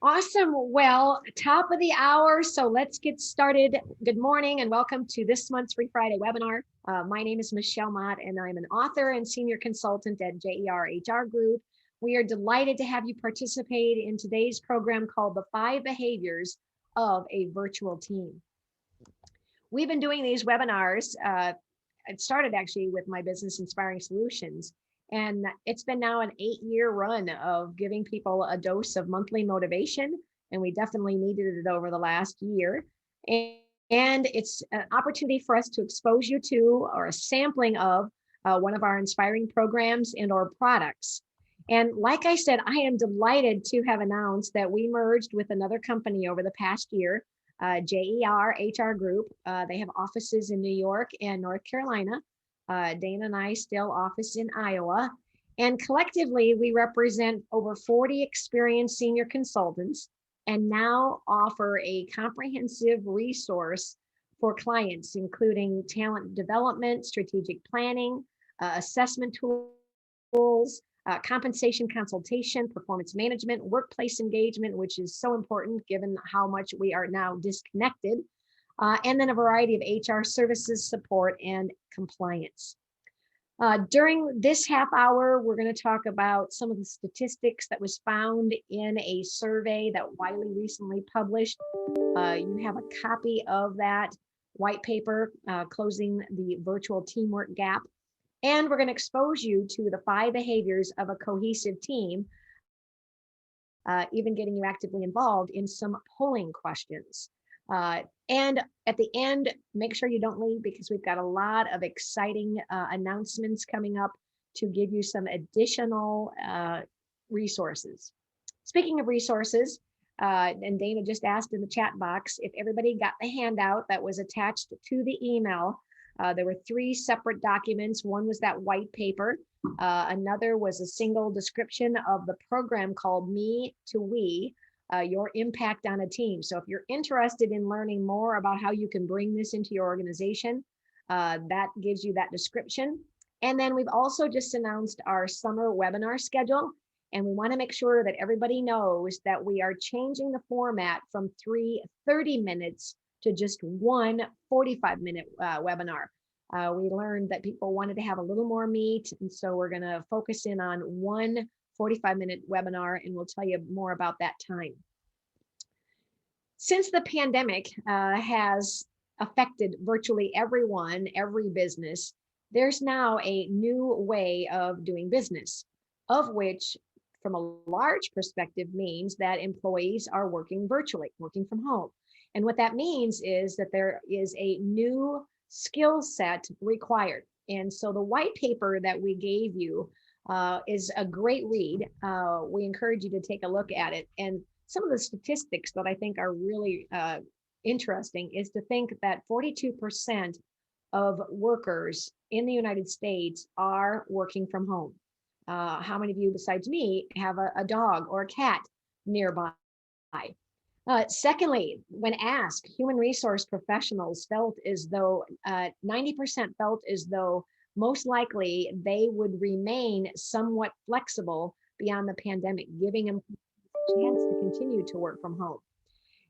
Awesome. Well, top of the hour. So let's get started. Good morning and welcome to this month's Free Friday webinar. My name is Michele Matt and I'm an author and senior consultant at JER HR Group. We are delighted to have you participate in today's program called The 5 Behaviors of a Virtual Team. We've been doing these webinars. It started actually with my business Inspiring Solutions. And it's been now an 8-year run of giving people a dose of monthly motivation. And we definitely needed it over the last year. And it's an opportunity for us to expose you to or a sampling of one of our inspiring programs and or products. And like I said, I am delighted to have announced that we merged with another company over the past year, JER HR Group. They have offices in New York and North Carolina. Dana and I still office in Iowa, and collectively we represent over 40 experienced senior consultants and now offer a comprehensive resource for clients, including talent development, strategic planning, assessment tools, compensation consultation, performance management, workplace engagement, which is so important given how much we are now disconnected. And then a variety of HR services, support, and compliance. During this half hour, we're going to talk about some of the statistics that was found in a survey that Wiley recently published. You have a copy of that white paper, Closing the Virtual Teamwork Gap. And we're going to expose you to the 5 behaviors of a cohesive team, even getting you actively involved in some polling questions. And at the end, make sure you don't leave because we've got a lot of exciting announcements coming up to give you some additional resources. Speaking of resources, and Dana just asked in the chat box if everybody got the handout that was attached to the email. There were 3 separate documents. One was that white paper. Another was a single description of the program called Me to We. Your impact on a team. So if you're interested in learning more about how you can bring this into your organization, that gives you that description. And then we've also just announced our summer webinar schedule. And we want to make sure that everybody knows that we are changing the format from 3 30 minutes to just 1 45-minute webinar. We learned that people wanted to have a little more meat. And so we're going to focus in on 1 45-minute webinar, and we'll tell you more about that time. Since the pandemic has affected virtually everyone, every business, there's now a new way of doing business, of which, from a large perspective, means that employees are working virtually, working from home. And what that means is that there is a new skill set required. And so the white paper that we gave you is a great read. We encourage you to take a look at it. And some of the statistics that I think are really interesting is to think that 42% of workers in the United States are working from home. How many of you besides me have a dog or a cat nearby? Secondly, when asked, human resource professionals felt as though 90% felt as though most likely they would remain somewhat flexible beyond the pandemic, giving them a chance to continue to work from home.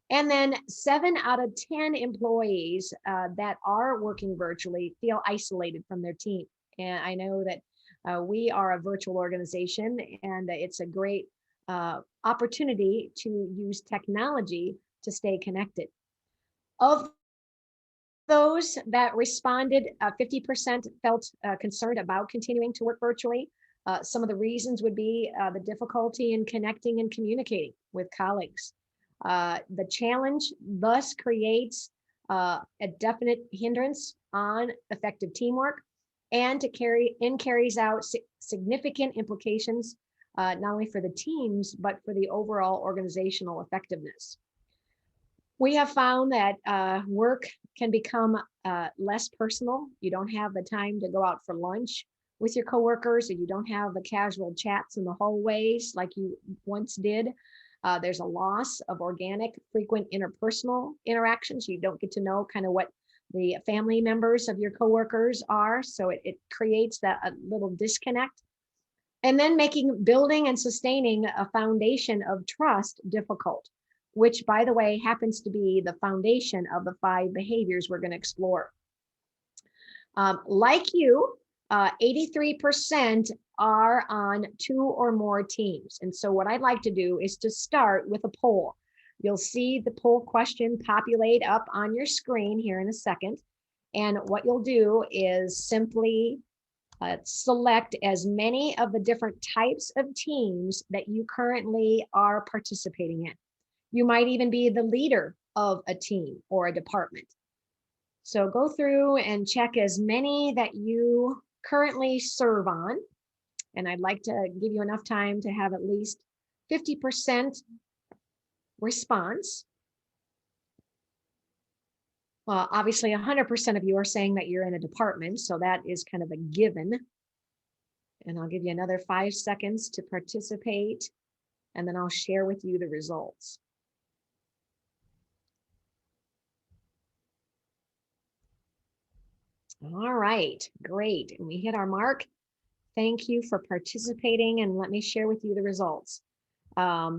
And then 7 out of 10 employees that are working virtually feel isolated from their team. And I know that we are a virtual organization, and it's a great opportunity to use technology to stay connected. Of those that responded, 50% felt concerned about continuing to work virtually. Some of the reasons would be the difficulty in connecting and communicating with colleagues. The challenge thus creates a definite hindrance on effective teamwork and carries out significant implications, not only for the teams, but for the overall organizational effectiveness. We have found that work can become less personal. You don't have the time to go out for lunch with your coworkers, or you don't have the casual chats in the hallways like you once did. There's a loss of organic, frequent interpersonal interactions. You don't get to know kind of what the family members of your coworkers are. So it creates that a little disconnect. And then making building and sustaining a foundation of trust difficult, which, by the way, happens to be the foundation of the 5 behaviors we're going to explore. Like you, 83% are on 2 or more teams. And so what I'd like to do is to start with a poll. You'll see the poll question populate up on your screen here in a second. And what you'll do is simply select as many of the different types of teams that you currently are participating in. You might even be the leader of a team or a department. So go through and check as many that you currently serve on. And I'd like to give you enough time to have at least 50% response. Well, obviously 100% of you are saying that you're in a department, so that is kind of a given. And I'll give you another 5 seconds to participate, and then I'll share with you the results. All right, great. And we hit our mark. Thank you for participating, and let me share with you the results.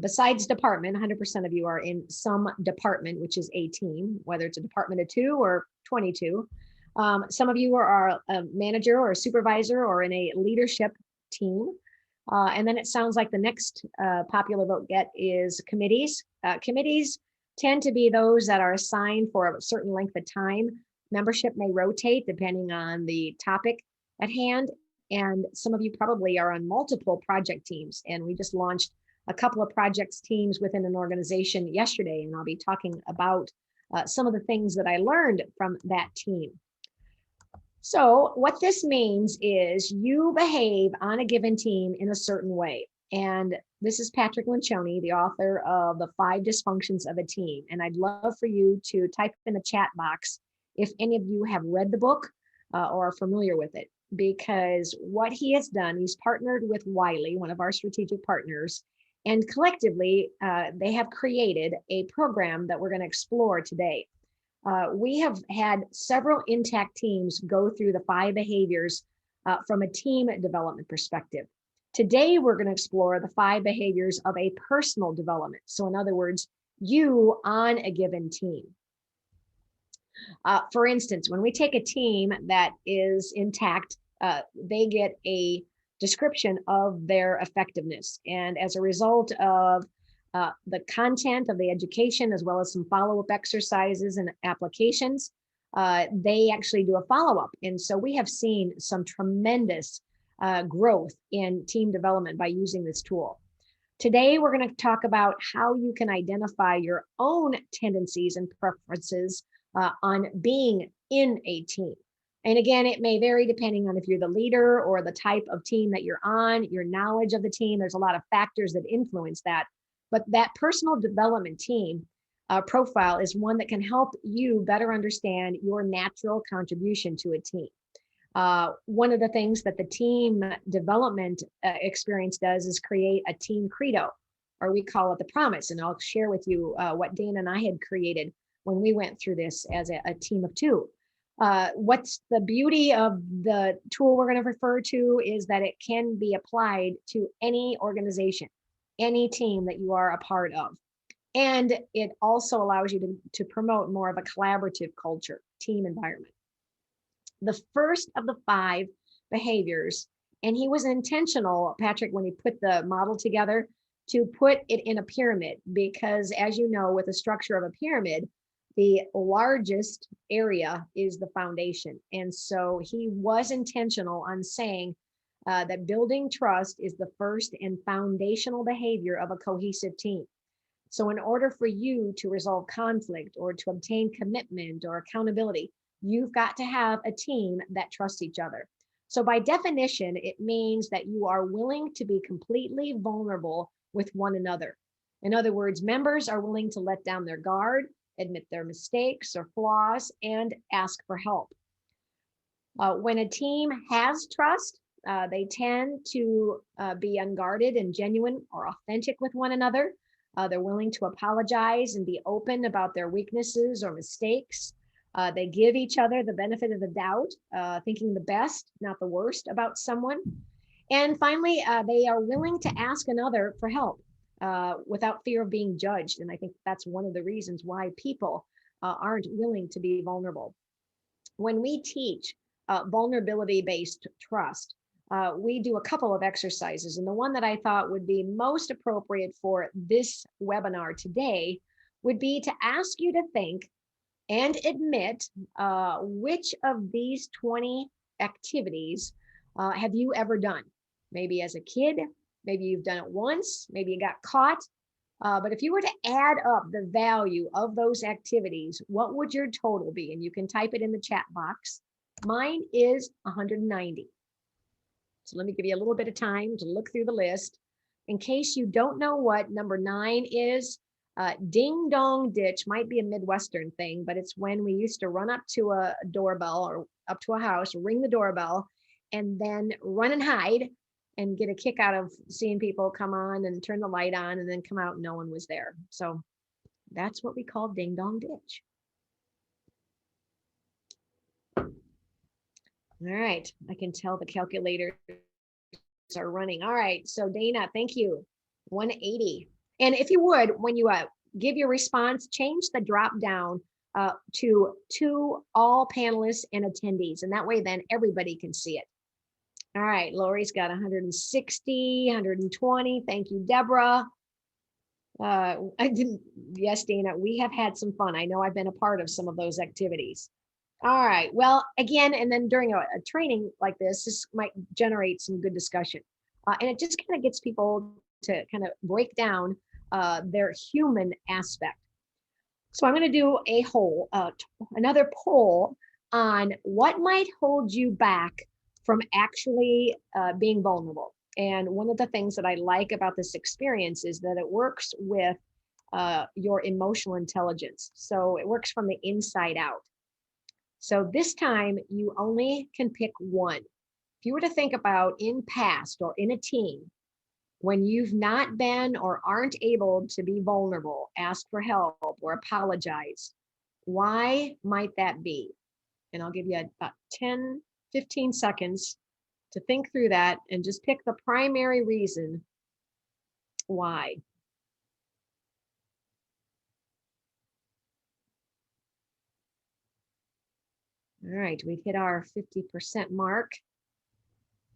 Besides department, 100% of you are in some department, which is a team, whether it's a department of 2 or 22. Some of you are a manager or a supervisor or in a leadership team. And then it sounds like the next popular vote get is committees. Committees tend to be those that are assigned for a certain length of time. Membership may rotate depending on the topic at hand. And some of you probably are on multiple project teams. And we just launched a couple of projects teams within an organization yesterday. And I'll be talking about some of the things that I learned from that team. So what this means is you behave on a given team in a certain way. And this is Patrick Lencioni, the author of The 5 Dysfunctions of a Team. And I'd love for you to type in the chat box if any of you have read the book or are familiar with it, because what he has done, he's partnered with Wiley, one of our strategic partners, and collectively they have created a program that we're going to explore today. We have had several intact teams go through the 5 behaviors from a team development perspective. Today, we're going to explore the 5 behaviors of a personal development. So in other words, you on a given team. For instance, when we take a team that is intact, they get a description of their effectiveness. And as a result of the content of the education, as well as some follow-up exercises and applications, they actually do a follow-up. And so we have seen some tremendous growth in team development by using this tool. Today, we're going to talk about how you can identify your own tendencies and preferences on being in a team. And again, it may vary depending on if you're the leader or the type of team that you're on, your knowledge of the team. There's a lot of factors that influence that. But that personal development team profile is one that can help you better understand your natural contribution to a team. One of the things that the team development experience does is create a team credo, or we call it the promise. And I'll share with you what Dana and I had created when we went through this as a team of 2. What's the beauty of the tool we're going to refer to is that it can be applied to any organization, any team that you are a part of. And it also allows you to promote more of a collaborative culture, team environment. The first of the 5 behaviors, and he was intentional, Patrick, when he put the model together, to put it in a pyramid, because as you know, with the structure of a pyramid, the largest area is the foundation. And so he was intentional on saying that building trust is the first and foundational behavior of a cohesive team. So in order for you to resolve conflict or to obtain commitment or accountability, you've got to have a team that trusts each other. So by definition, it means that you are willing to be completely vulnerable with one another. In other words, members are willing to let down their guard, admit their mistakes or flaws, and ask for help. When a team has trust, they tend to be unguarded and genuine or authentic with one another. They're willing to apologize and be open about their weaknesses or mistakes. They give each other the benefit of the doubt, thinking the best, not the worst about someone. And finally, they are willing to ask another for help without fear of being judged. And I think that's one of the reasons why people aren't willing to be vulnerable. When we teach vulnerability-based trust, we do a couple of exercises. And the one that I thought would be most appropriate for this webinar today would be to ask you to think and admit which of these 20 activities have you ever done? Maybe as a kid, maybe you've done it once, maybe you got caught. But if you were to add up the value of those activities, what would your total be? And you can type it in the chat box. Mine is 190. So let me give you a little bit of time to look through the list. In case you don't know what number 9 is, ding dong ditch might be a Midwestern thing, but it's when we used to run up to a doorbell or up to a house, ring the doorbell, and then run and hide and get a kick out of seeing people come on and turn the light on and then come out and no one was there. So that's what we call ding dong ditch. All right, I can tell the calculators are running. All right, so Dana, thank you. 180. And if you would, when you give your response, change the drop down to all panelists and attendees. And that way then everybody can see it. All right, Lori's got 160, 120. Thank you, Deborah. Yes, Dana, we have had some fun. I know I've been a part of some of those activities. All right, well, again, and then during a training like this might generate some good discussion. And it just kind of gets people to kind of break down their human aspect. So I'm going to do another poll on what might hold you back from actually being vulnerable. And one of the things that I like about this experience is that it works with your emotional intelligence. So it works from the inside out. So this time you only can pick one. If you were to think about in past or in a team, when you've not been or aren't able to be vulnerable, ask for help or apologize, why might that be? And I'll give you about 10, 15 seconds to think through that and just pick the primary reason why. All right, we've hit our 50% mark.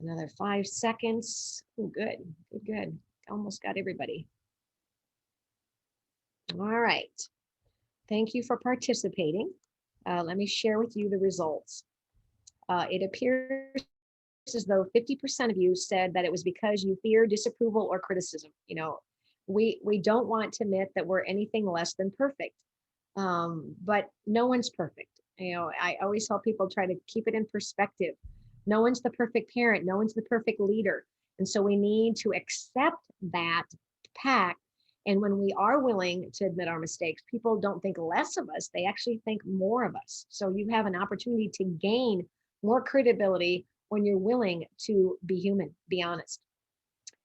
Another 5 seconds. Oh, good, good, good. Almost got everybody. All right. Thank you for participating. Let me share with you the results. It appears as though 50% of you said that it was because you fear disapproval or criticism. You know, we don't want to admit that we're anything less than perfect, but no one's perfect. You know, I always tell people try to keep it in perspective. No one's the perfect parent. No one's the perfect leader. And so we need to accept that fact. And when we are willing to admit our mistakes, people don't think less of us. They actually think more of us. So you have an opportunity to gain more credibility when you're willing to be human, be honest.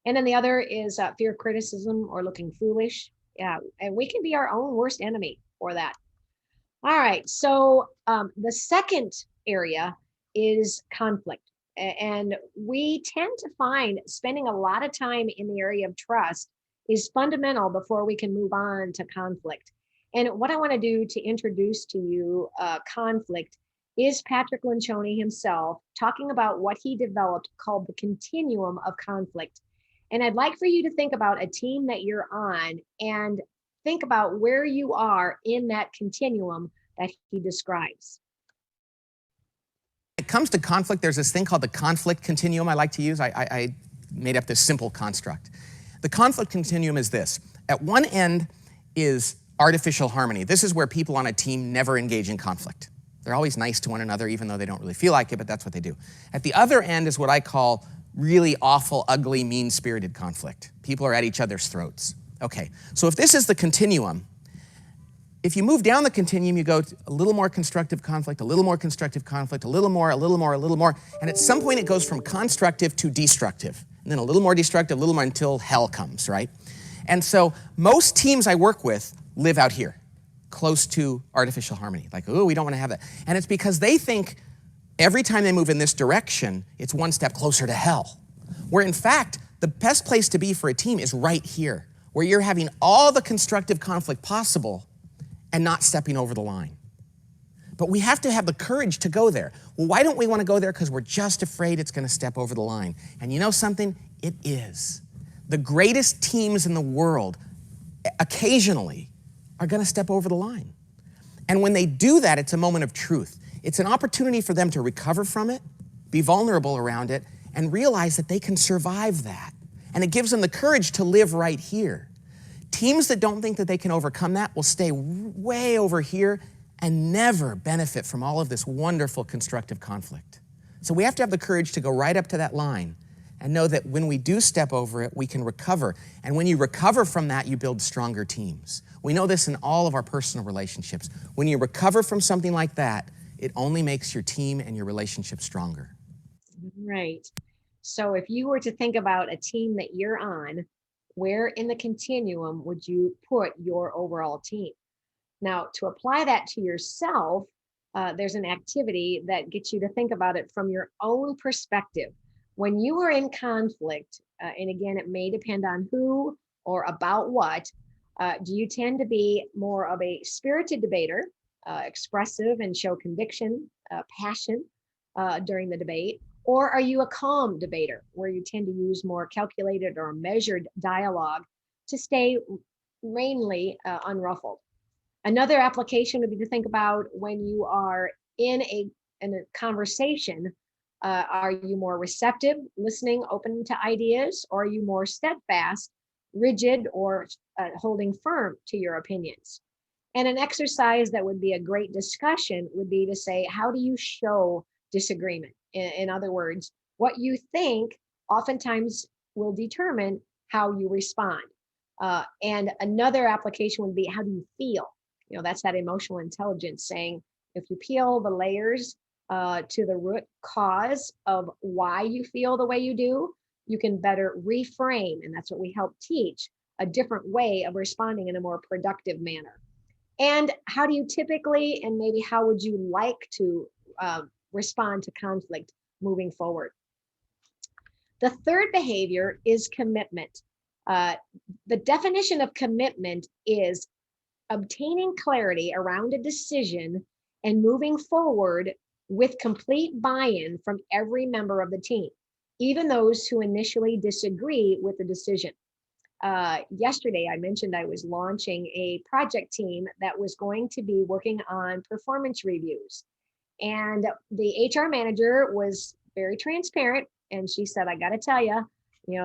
And then the other is fear of criticism or looking foolish. Yeah, and we can be our own worst enemy for that. All right, so the second area is conflict. And we tend to find spending a lot of time in the area of trust is fundamental before we can move on to conflict. And what I want to do to introduce to you conflict is Patrick Lencioni himself talking about what he developed called the continuum of conflict. And I'd like for you to think about a team that you're on and think about where you are in that continuum that he describes. When it comes to conflict, there's this thing called the conflict continuum I like to use. I made up this simple construct. The conflict continuum is this. At one end is artificial harmony. This is where people on a team never engage in conflict. They're always nice to one another, even though they don't really feel like it, but that's what they do. At the other end is what I call really awful, ugly, mean-spirited conflict. People are at each other's throats. Okay, so if this is the continuum, if you move down the continuum, you go to a little more constructive conflict, a little more constructive conflict, a little more, a little more, a little more, and at some point it goes from constructive to destructive, and then a little more destructive, a little more until hell comes, right? And so most teams I work with live out here, close to artificial harmony. Like, oh, we don't want to have that. And it's because they think every time they move in this direction, it's one step closer to hell. Where in fact, the best place to be for a team is right here, where you're having all the constructive conflict possible and not stepping over the line. But we have to have the courage to go there. Well, why don't we want to go there? Because we're just afraid it's going to step over the line. And you know something? It is. The greatest teams in the world occasionally are going to step over the line. And when they do that, it's a moment of truth. It's an opportunity for them to recover from it, be vulnerable around it, and realize that they can survive that. And it gives them the courage to live right here. Teams that don't think that they can overcome that will stay way over here and never benefit from all of this wonderful constructive conflict. So we have to have the courage to go right up to that line and know that when we do step over it, we can recover. And when you recover from that, you build stronger teams. We know this in all of our personal relationships. When you recover from something like that, it only makes your team and your relationship stronger. Right. So if you were to think about a team that you're on, where in the continuum would you put your overall team? Now, to apply that to yourself, there's an activity that gets you to think about it from your own perspective. When you are in conflict, and again, it may depend on who or about what, do you tend to be more of a spirited debater, expressive and show conviction, passion during the debate? Or are you a calm debater where you tend to use more calculated or measured dialogue to stay mainly unruffled? Another application would be to think about when you are in a conversation, are you more receptive, listening, open to ideas, or are you more steadfast, rigid, or holding firm to your opinions? And an exercise that would be a great discussion would be to say, how do you show disagreement? In other words, what you think oftentimes will determine how you respond. And another application would be, how do you feel? You know, that's that emotional intelligence saying, if you peel the layers to the root cause of why you feel the way you do, you can better reframe. And that's what we help teach, a different way of responding in a more productive manner. And how do you typically, and maybe how would you like to respond to conflict moving forward? The third behavior is commitment. The definition of commitment is obtaining clarity around a decision and moving forward with complete buy-in from every member of the team, even those who initially disagree with the decision. Yesterday, I mentioned I was launching a project team that was going to be working on performance reviews. And the HR manager was very transparent. And she said, I got to tell you,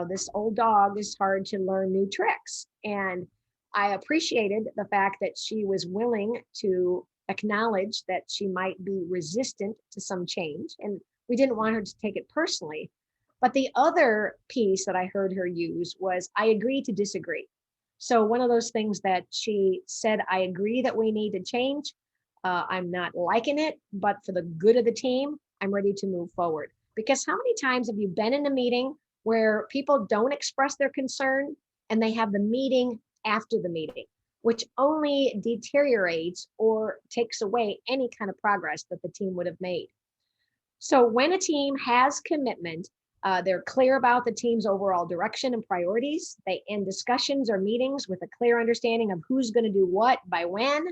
this old dog is hard to learn new tricks. And I appreciated the fact that she was willing to acknowledge that she might be resistant to some change. And we didn't want her to take it personally. But the other piece that I heard her use was, I agree to disagree. So one of those things that she said, I agree that we need to change. I'm not liking it, but for the good of the team, I'm ready to move forward. Because how many times have you been in a meeting where people don't express their concern and they have the meeting after the meeting, which only deteriorates or takes away any kind of progress that the team would have made? So when a team has commitment, they're clear about the team's overall direction and priorities. They end discussions or meetings with a clear understanding of who's going to do what by when.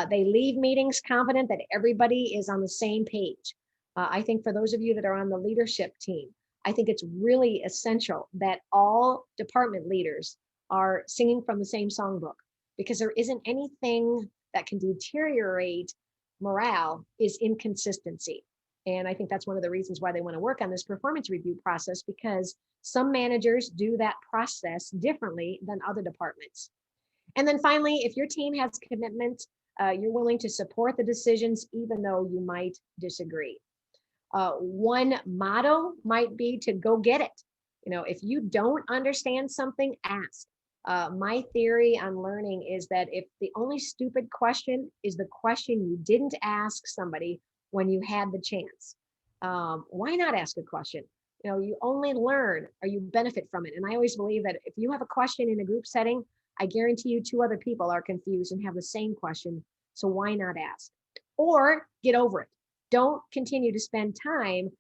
They leave meetings confident that everybody is on the same page. I think for those of you that are on the leadership team, I think it's really essential that all department leaders are singing from the same songbook, because there isn't anything that can deteriorate morale is inconsistency. And I think that's one of the reasons why they want to work on this performance review process, because some managers do that process differently than other departments. And then finally, if your team has commitment, you're willing to support the decisions, even though you might disagree. One motto might be to go get it. If you don't understand something, ask. My theory on learning is that if the only stupid question is the question you didn't ask somebody when you had the chance, why not ask a question? You only learn or you benefit from it. And I always believe that if you have a question in a group setting, I guarantee you 2 other people are confused and have the same question. So why not ask? Or get over it. Don't continue to spend time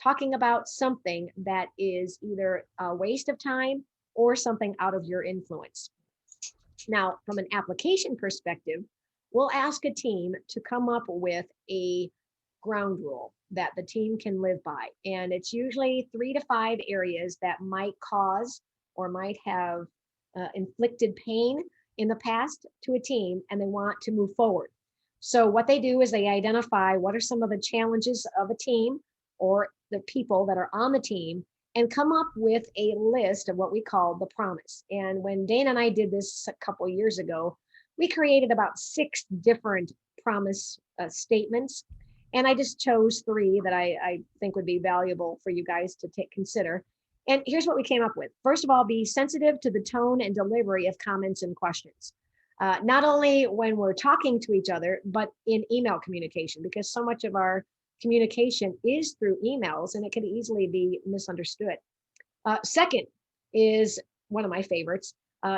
talking about something that is either a waste of time or something out of your influence. Now, from an application perspective, we'll ask a team to come up with a ground rule that the team can live by. And it's usually 3 to 5 areas that might cause or might have inflicted pain in the past to a team, and they want to move forward. So, what they do is they identify what are some of the challenges of a team or the people that are on the team, and come up with a list of what we call the promise. And when Dana and I did this a couple years ago, we created about 6 different promise statements. And I just chose 3 that I think would be valuable for you guys to consider. And here's what we came up with. First of all, be sensitive to the tone and delivery of comments and questions. Not only when we're talking to each other, but in email communication, because so much of our communication is through emails and it can easily be misunderstood. Second is one of my favorites.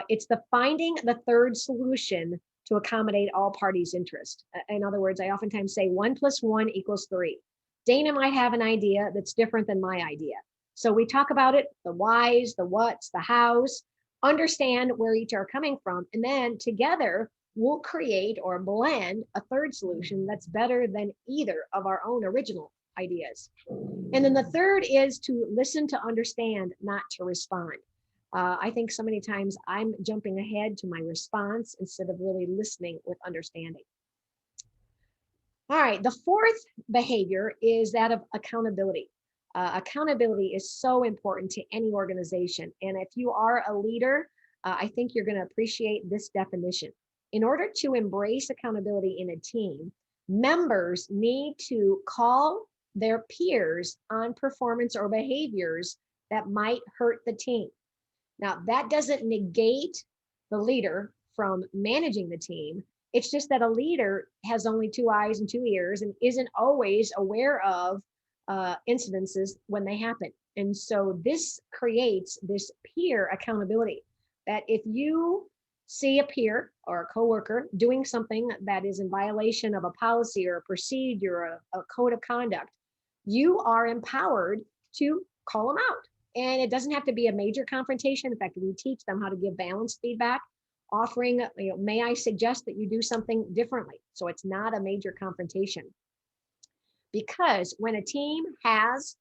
It's the finding the third solution to accommodate all parties' interest. In other words, I oftentimes say 1 + 1 = 3. Dana might have an idea that's different than my idea. So we talk about it, the whys, the whats, the hows, understand where each are coming from, and then together we'll create or blend a third solution that's better than either of our own original ideas. And then the third is to listen to understand, not to respond. I think so many times I'm jumping ahead to my response instead of really listening with understanding. All right, the fourth behavior is that of accountability. Accountability is so important to any organization. And if you are a leader, I think you're going to appreciate this definition. In order to embrace accountability in a team, members need to call their peers on performance or behaviors that might hurt the team. Now, that doesn't negate the leader from managing the team. It's just that a leader has only 2 eyes and 2 ears and isn't always aware of incidences when they happen. And so this creates this peer accountability that if you see a peer or a coworker doing something that is in violation of a policy or a procedure or a code of conduct, you are empowered to call them out. And it doesn't have to be a major confrontation. In fact, we teach them how to give balanced feedback, offering, may I suggest that you do something differently? So it's not a major confrontation. Because when a team has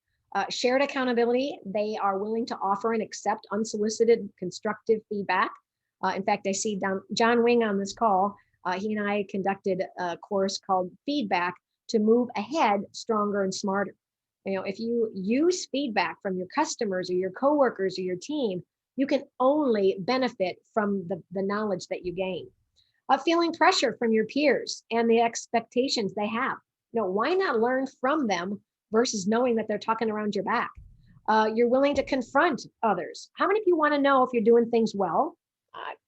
shared accountability, they are willing to offer and accept unsolicited constructive feedback. In fact, I see John Wing on this call. He and I conducted a course called Feedback to Move Ahead Stronger and Smarter. If you use feedback from your customers or your coworkers or your team, you can only benefit from the knowledge that you gain. Feeling pressure from your peers and the expectations they have. Why not learn from them versus knowing that they're talking around your back? You're willing to confront others. How many of you want to know if you're doing things well?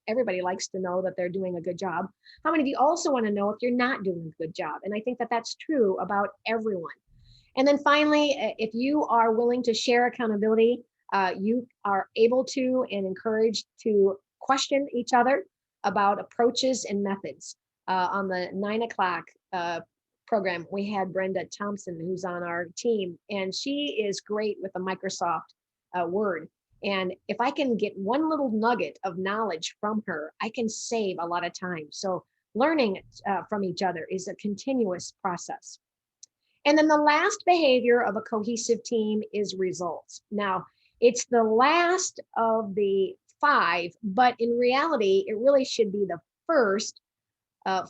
Everybody likes to know that they're doing a good job. How many of you also want to know if you're not doing a good job? And I think that that's true about everyone. And then finally, if you are willing to share accountability, you are able to and encouraged to question each other about approaches and methods. On the 9 o'clock program, we had Brenda Thompson, who's on our team, and she is great with the Microsoft Word. And if I can get one little nugget of knowledge from her, I can save a lot of time. So learning from each other is a continuous process. And then the last behavior of a cohesive team is results. Now, it's the last of the 5, but in reality, it really should be the first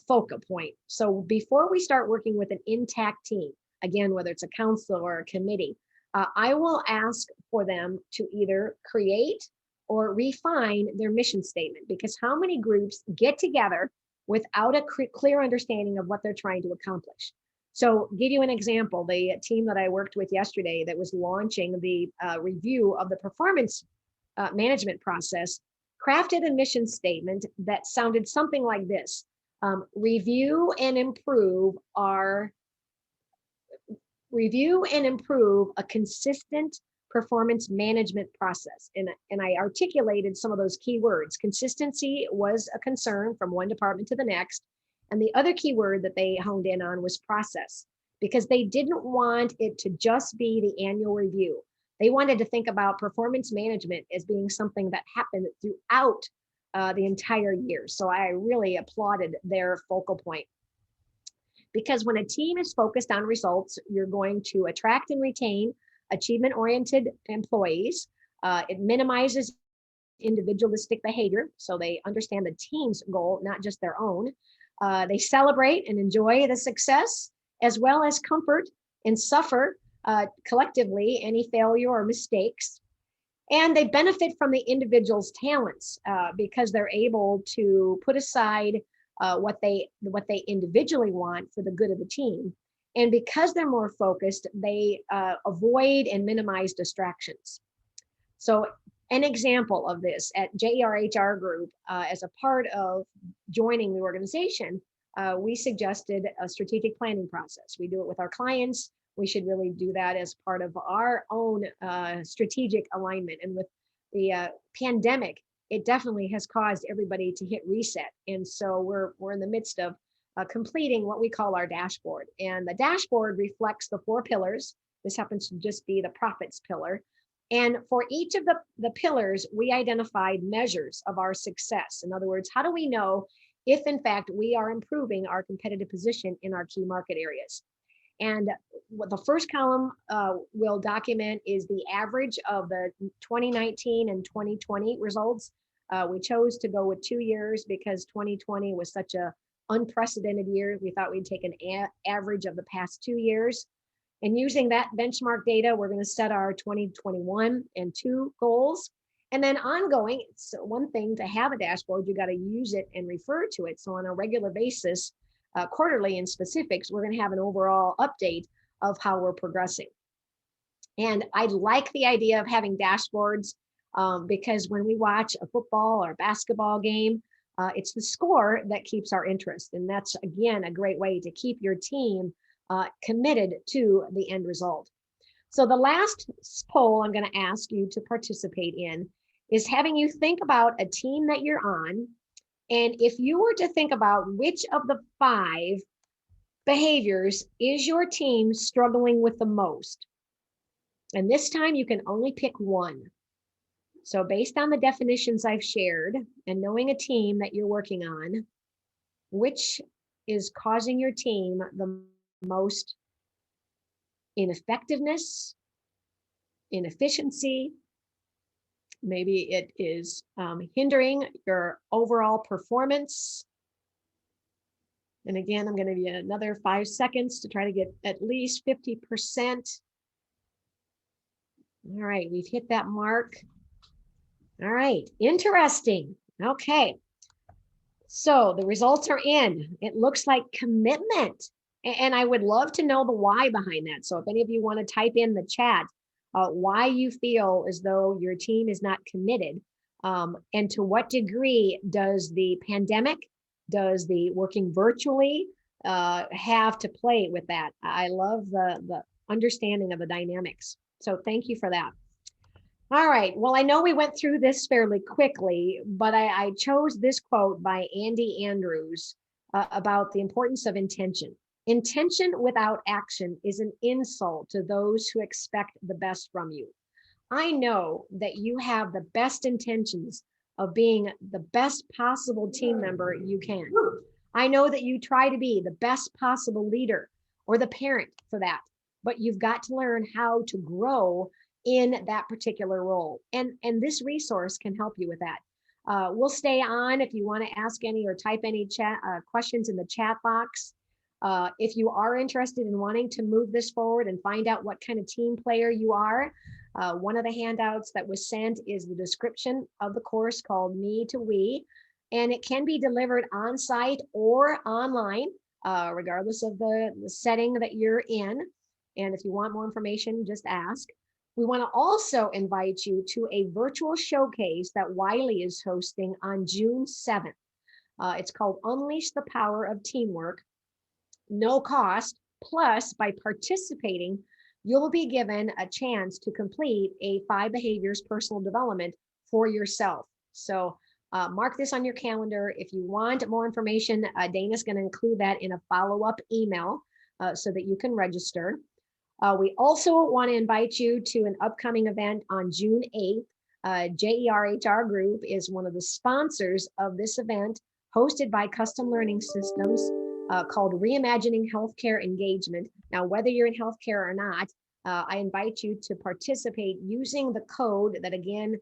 focal point. So before we start working with an intact team, again, whether it's a council or a committee, I will ask for them to either create or refine their mission statement, because how many groups get together without a clear understanding of what they're trying to accomplish? So give you an example, the team that I worked with yesterday that was launching the review of the performance management process crafted a mission statement that sounded something like this. Review and improve a consistent performance management process. And I articulated some of those key words. Consistency was a concern from one department to the next. And the other key word that they honed in on was process. because they didn't want it to just be the annual review. They wanted to think about performance management as being something that happened throughout the entire year. So I really applauded their focal point. Because when a team is focused on results, you're going to attract and retain achievement-oriented employees. It minimizes individualistic behavior, so they understand the team's goal, not just their own. They celebrate and enjoy the success, as well as comfort and suffer collectively any failure or mistakes. And they benefit from the individual's talents because they're able to put aside what they individually want for the good of the team. And because they're more focused, they avoid and minimize distractions. So an example of this at JER HR Group, as a part of joining the organization, we suggested a strategic planning process. We do it with our clients. We should really do that as part of our own strategic alignment. And with the pandemic, it definitely has caused everybody to hit reset. And so we're in the midst of completing what we call our dashboard. And the dashboard reflects the 4 pillars. This happens to just be the profits pillar. And for each of the pillars, we identified measures of our success. In other words, how do we know if in fact we are improving our competitive position in our key market areas? And what the first column will document is the average of the 2019 and 2020 results. We chose to go with 2 years because 2020 was such a unprecedented year. We thought we'd take an average of the past 2 years. And using that benchmark data, we're going to set our 2021 and 2 goals. And then ongoing, it's one thing to have a dashboard, you got to use it and refer to it. So on a regular basis, quarterly in specifics, we're going to have an overall update of how we're progressing. And I like the idea of having dashboards because when we watch a football or basketball game, it's the score that keeps our interest. And that's, again, a great way to keep your team committed to the end result. So the last poll I'm going to ask you to participate in is having you think about a team that you're on. And if you were to think about which of the 5 behaviors is your team struggling with the most, and this time you can only pick one. So based on the definitions I've shared and knowing a team that you're working on, which is causing your team the most ineffectiveness, inefficiency, maybe it is hindering your overall performance. And again, I'm going to give you another 5 seconds to try to get at least 50%. All right, we've hit that mark. All right, interesting. Okay, so the results are in. It looks like commitment. And I would love to know the why behind that. So if any of you want to type in the chat, why you feel as though your team is not committed, and to what degree does the pandemic, does the working virtually have to play with that? I love the understanding of the dynamics. So thank you for that. All right, well, I know we went through this fairly quickly, but I chose this quote by Andy Andrews about the importance of intention. Intention without action is an insult to those who expect the best from you. I know that you have the best intentions of being the best possible team member you can. I know that you try to be the best possible leader or the parent for that, but you've got to learn how to grow in that particular role. And this resource can help you with that. We'll stay on if you want to ask any or type any chat questions in the chat box. If you are interested in wanting to move this forward and find out what kind of team player you are, one of the handouts that was sent is the description of the course called Me to We, and it can be delivered on site or online, regardless of the setting that you're in. And if you want more information, just ask. We want to also invite you to a virtual showcase that Wiley is hosting on June 7th. It's called Unleash the Power of Teamwork. No cost, plus by participating, you'll be given a chance to complete a 5 behaviors personal development for yourself. So mark this on your calendar. If you want more information, Dana's going to include that in a follow-up email. so that you can register. We also want to invite you to an upcoming event on June 8th. JERHR Group is one of the sponsors of this event, hosted by Custom Learning Systems, called Reimagining Healthcare Engagement. Now, whether you're in healthcare or not, I invite you to participate using the code that, again,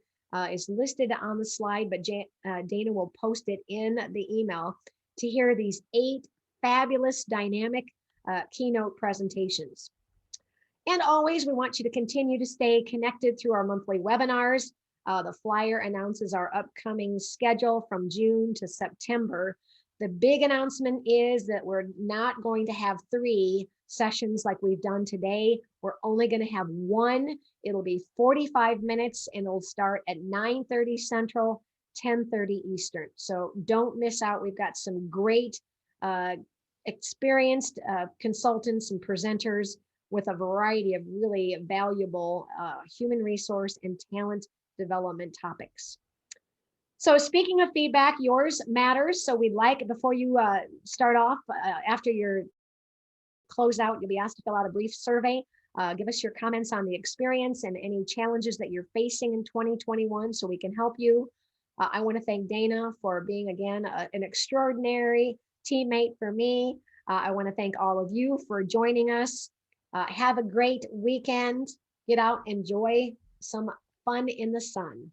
is listed on the slide, but Dana will post it in the email to hear these 8 fabulous dynamic keynote presentations. And always, we want you to continue to stay connected through our monthly webinars. The flyer announces our upcoming schedule from June to September. The big announcement is that we're not going to have 3 sessions like we've done today. We're only going to have 1. It'll be 45 minutes and it'll start at 9:30 Central, 10:30 Eastern. So don't miss out. We've got some great experienced consultants and presenters with a variety of really valuable human resource and talent development topics. So speaking of feedback, yours matters. So we'd like, before you start off, after your closeout, you'll be asked to fill out a brief survey. Give us your comments on the experience and any challenges that you're facing in 2021 so we can help you. I want to thank Dana for being, again, an extraordinary teammate for me. I want to thank all of you for joining us. Have a great weekend. Get out, enjoy some fun in the sun.